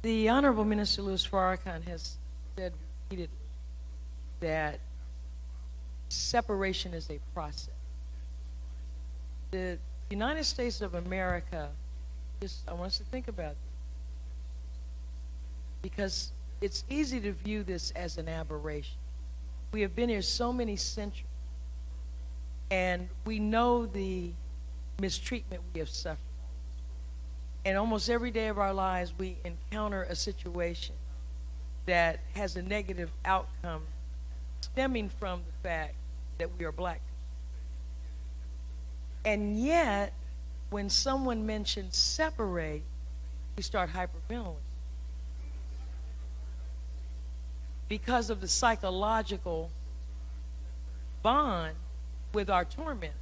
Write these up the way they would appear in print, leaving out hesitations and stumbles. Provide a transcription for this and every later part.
The Honorable Minister Louis Farrakhan has said repeatedly that separation is a process. The United States of America, I want us to think about it, because it's easy to view this as an aberration. We have been here so many centuries, and we know the mistreatment we have suffered. And almost every day of our lives, we encounter a situation that has a negative outcome stemming from the fact that we are black. And yet, when someone mentions separate, we start hyperventilating because of the psychological bond with our torment.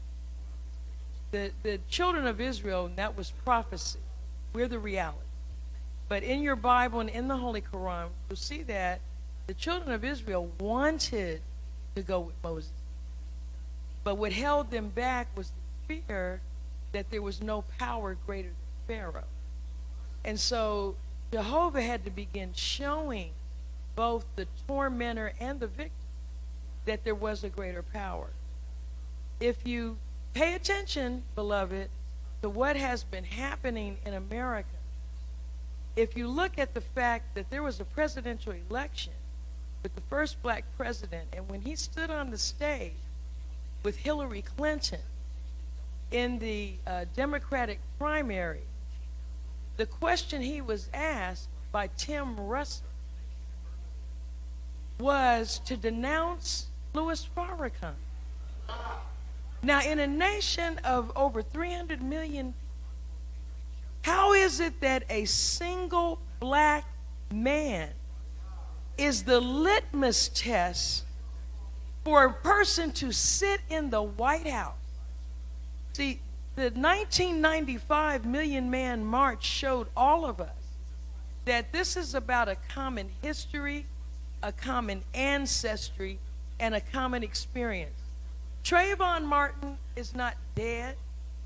The children of Israel, and that was prophecy. We're the reality. But in your Bible and in the Holy Quran, you'll see that the children of Israel wanted to go with Moses. But what held them back was the fear that there was no power greater than Pharaoh. And so Jehovah had to begin showing both the tormentor and the victim that there was a greater power. If you pay attention, beloved, to what has been happening in America, if you look at the fact that there was a presidential election with the first black president, and when he stood on the stage with Hillary Clinton in the Democratic primary, the question he was asked by Tim Russell was to denounce Louis Farrakhan. Now, in a nation of over 300 million, how is it that a single black man is the litmus test for a person to sit in the White House? See, the 1995 Million Man March showed all of us that this is about a common history, a common ancestry, and a common experience. Trayvon Martin is not dead.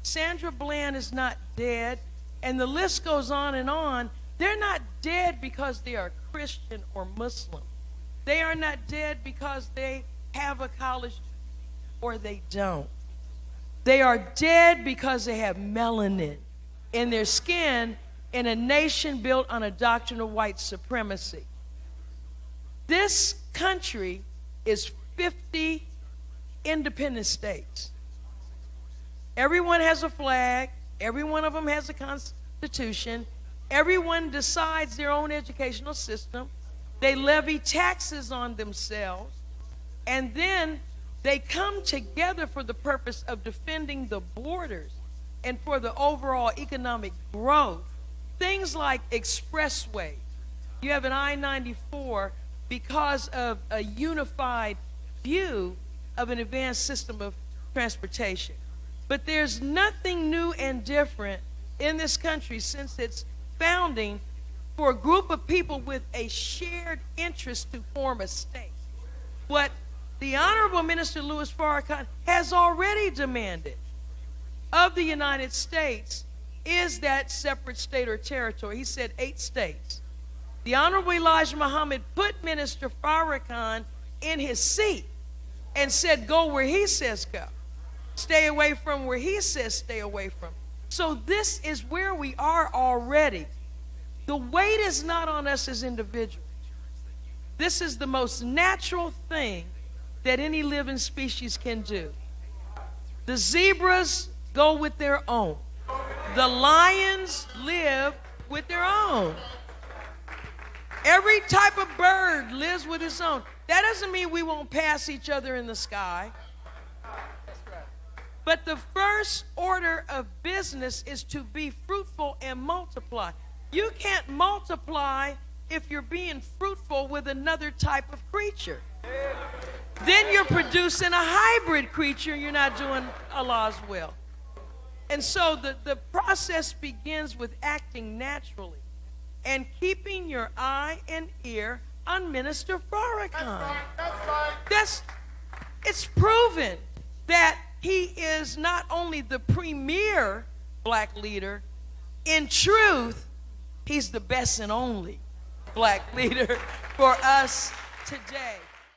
Sandra Bland is not dead. And the list goes on and on. They're not dead because they are Christian or Muslim. They are not dead because they have a college or they don't. They are dead because they have melanin in their skin in a nation built on a doctrine of white supremacy. This country is 50 independent states. Everyone has a flag. Every one of them has a constitution. Everyone decides their own educational system. They levy taxes on themselves. And then they come together for the purpose of defending the borders and for the overall economic growth. Things like expressway. You have an I-94 because of a unified view of an advanced system of transportation. But there's nothing new and different in this country since its founding for a group of people with a shared interest to form a state. What the Honorable Minister Louis Farrakhan has already demanded of the United States is that separate state or territory. He said 8 states. The Honorable Elijah Muhammad put Minister Farrakhan in his seat and said, go where he says go. Stay away from where he says stay away from. So this is where we are already. The weight is not on us as individuals. This is the most natural thing that any living species can do. The zebras go with their own. The lions live with their own. Every type of bird lives with its own. That doesn't mean we won't pass each other in the sky. But the first order of business is to be fruitful and multiply. You can't multiply if you're being fruitful with another type of creature. Then you're producing a hybrid creature. You're not doing Allah's will. And so the process begins with acting naturally and keeping your eye and ear on Minister Farrakhan. That's right. It's proven that he is not only the premier black leader, in truth, he's the best and only black leader for us today.